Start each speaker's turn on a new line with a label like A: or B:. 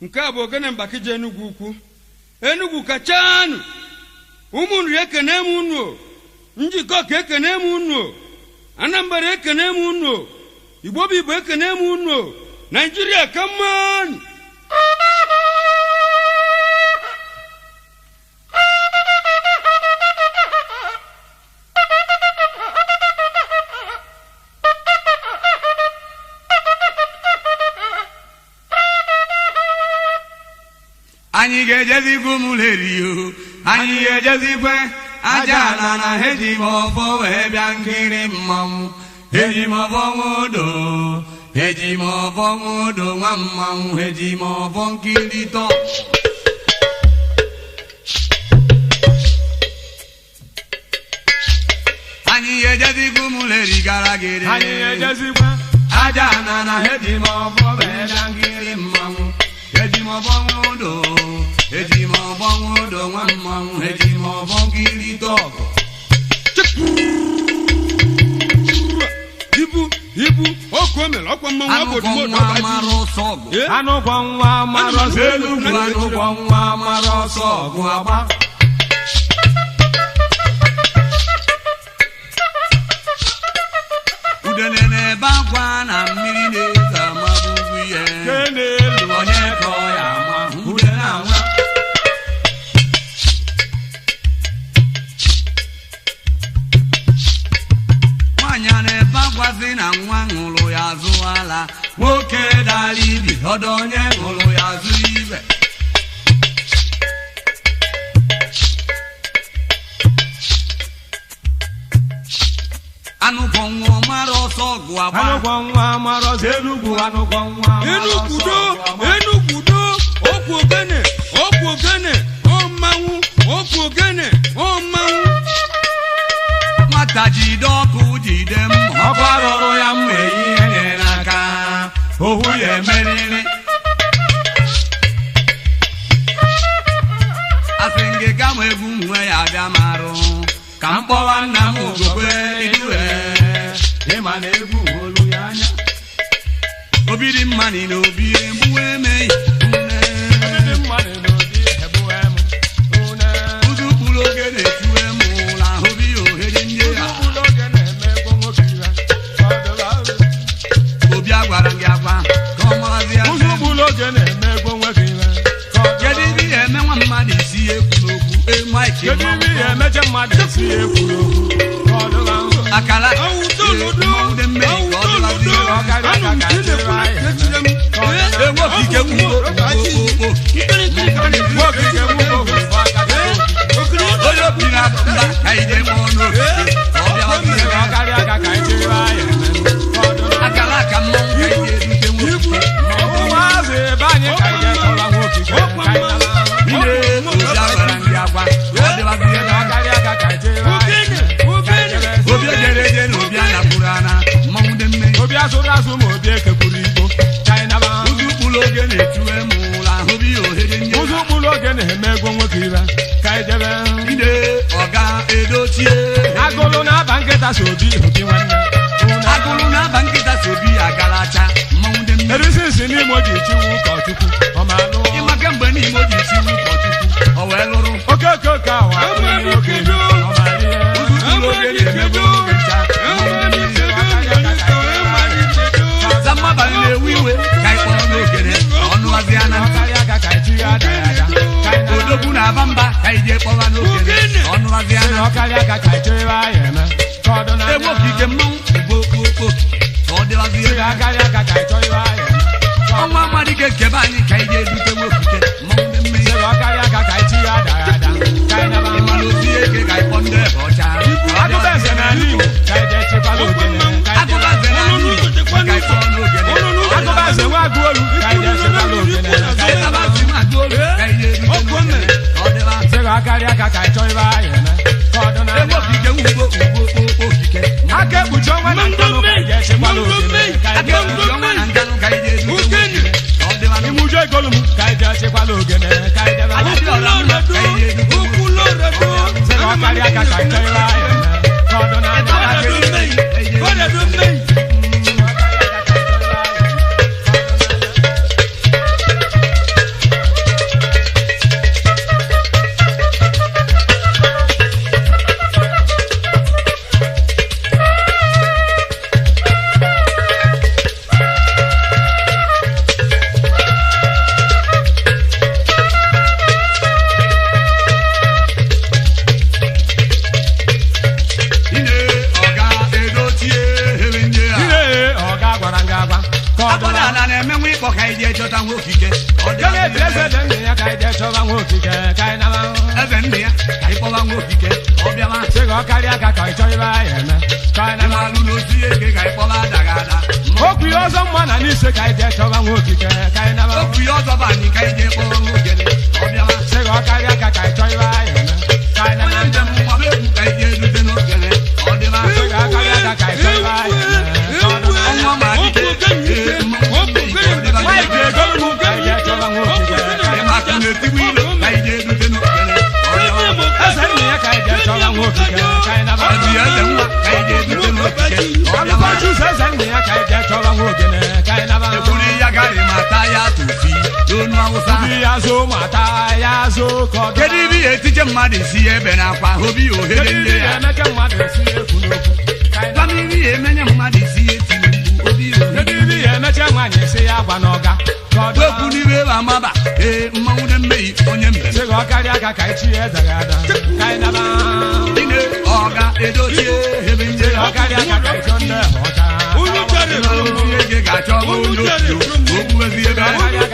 A: nke a bụ ogene Mbakije Enugu ukwu Enugu kachanụ ụmụnri ekene m unu njikọ ka ekene m unu Anambra ekene m unu Igbo bụ Igbo ekene m unu Nigeria come on
B: Anyị ga-ejezikwa ụmụleriyo anyị ga-ejezikwa aja ala na heji m ọfọ wee bịa nkiri mmanwụ heji m ọfọ nwodo heji m ọfọ nwodo nwa mmanwụ heji m ọfọ nkiri tọ anyị ga-ejezikwa ụmụleri gara gere
C: anyị ga-ejezikwa
B: aja ala na heji m ọfọ wee bịa nkiri mmanwụ heji m ọfọ nwodo heji m ọfọ nwodo nwa mmanwụ heji m ọfọ nkiri tọ
A: ibu oku omere ọkwa mmanwụ
B: anụkwọ nwa mara ọsọ ọgụ
C: anụkwọ nwa mara ọsọ
B: Enugu anụkwọ nwa mara ọsọ ọgụ agba udele na-ebe akwa na mmiri na-ezo amabugwu ihe onye ka ọ ya ama udele anwa nwaanyị a na-ebe akwazi na nwa ṅụrụ ya azụ ala nwoke dara ibi ọdọ onye ṅụrụ ya azụ ibe anụkwọ nwa mara ọsọ ọgụ agba
C: anụkwọ nwa mara ọsọ Enugu anụkwọ nwa
A: Enugudo okwu ogene ọmmanwụ okwu ogene ọmmanwụ
B: nwata jide ọkụ jide mma ọkụ arụrụ ya mma eyi ihe nyere n'aka ohu ya emeriri asị ngị gama egwu nwe ya abịa marụ ka m kpọwa nna m ogogbe iwe
C: ịma na egwu olu ya anya
B: obiri mmanị na obi egbu emeghị ụzụ kpụrụ oge na-etuwe m ụlọ ahụbi ohere ndị ya obi agwara gị agwa ka ọ marazi ya kedu ibe ya eme nwa mmadụ isi ekwu n'okwu akala mmanwụde mmeri ka ọ dịlazi enwokike onye obi na mba ka ije mụọ n'okike akala aka mmanwụ ka ije erute nwoke obi ejere eje na obi anapụrụ ana mmanwụde mmeri
C: obi asụrụ asụ ma obi ekekwuru igbo
B: ụzụ ụkpụrụ oge na-etuwe m ụlọ ahụbi ohere nye
C: ụzụ ụkpụrụ oge na-eme ego nwoke ire ka ijebe
B: ide ọga edochie
C: agụlụ na-aba nkịta so obi obi nwanne
B: agụlụ na-aba nkịta so obi agalacha mmanwụde mmeri
C: erisi isi n'ime o ji chiwu ụkọchukwu ọmalụ
B: ịma kemgbe n'ime o ji chiwu ụkọchukwu o wee lụrụ
C: oke awa okenye ọmalị
B: ụzụ ụkpụrụ oge na-emegbu oge ncha zammabali na-ewe iwe ka ị kpọrọ n'ogene ọnụwazi ana odogwu na-aba mba ka ije kpọba n'ogene ọnụwazi ana egbe okike mmanwụ bụ okpokpo ka ọ dịwazi ọnwa amadike nkebe anyị ka ije edute nwokike mmanwụ mmiri ịmana ozi eke ka ịkpọ ndị ebe ọcha
C: agụba eze n'ala Igbo ka ije chekwala ogene
B: agụba eze n'ala Igbo ka ịkpọ n'ogene
C: agụba eze nwa agụ olu ka ije chekwala ogene
B: ịzabazi nwa agụ olu ka ije edute n'ogene ka ọ dịwa
C: akarịa ka ịchọ ibe anyị eme ka ọ dị na
B: egbe okike ugbo okike
C: aka ekpuchi ọnwa na nkanụ ka ije chekwala ogene
B: aka ekpuchi ọnwa na nkanụ ka ije edute n'ogene ka ọ dịwa
C: imuju egolu m ka ije chekwala ogene ka ije
B: ọla mma ka ije edute
C: akarịa ka ịchọ ibe anyị eme ka ọ dị na
B: okike ọ dị
C: Kele eze dị nne ya ka ije chọba nwa okike ka ị naba.
B: eze nne ya ka ị kpọba nwa okike ọ bịawa
C: Sị gị ọ karịa ka ka ị chọọ ibe anyị eme ka ị
B: ị
C: naba.
B: na-alụ n'otu eke ka ị kpọba adaga ada
C: Okwu ya ọzọ mma na n'ise ka ije chọba nwa okike ka ị naba.
B: okwu ya ọzọ bụ anyị ka ị jee kpọrọ nwa ogene ọ bịawa
C: Sị gị ọ karịa ka ka ị chọọ ibe anyị eme ka ị naba.
B: onye njem mgbaba egwu ka ị jee erute n'ogene ọ dịba
C: Sị gị ọ karịa ka ka ị chọọ ibe anyị eme ka ọ naba.
B: ọnwa ma dike
C: Nwaanyị ga-ego ụmụ ka ije chọba nwa okike ka ị naba.
B: maka na-etigbu ilo ka ị jee erute n'ogene ọ dịba
C: Eze nne ya ka ije chọba nwa okike ka ị naba.
B: ọdị eze nwa ka ị jee erute n'okike ọ
C: Ọlụkọ
B: bịawa
C: Chuzo eze nne ya ka ije chọba nwa ogene ka ị naba.
B: ekwuru ya garị mata ya tofi n'onu awụsa
C: Obi ya zo mata ya zo ka ọ
B: kedu ibe ihe etiche mmadụ isi ebe n'akwa obi ohere
C: Kedu
B: ndị
C: ihe
B: ya
C: emeke mmadụ esi ekwu n'okwu ka ị naba.
B: gwa m ihe emenye mmadụ isi etiri mgbu obi ohere
C: Kedu ihe emeche nwaanyị esi ya gwa n'ọga ka ọ dịwa.
B: okwu n'ibe ebe amaba ee mmanwụ dị mmehie onye mbem
C: Sị gị ọ karịa ka ka ichi ya edaghị ada ka ị naba.
B: ine ọga edochie ebe ndị
C: Sị gị
B: ya
C: ọ karịa ka ka ịchọ ndị ọcha.
A: Unu chere
B: onye ga-achọ onye otu okwu ezi ebe
C: Ọ karịa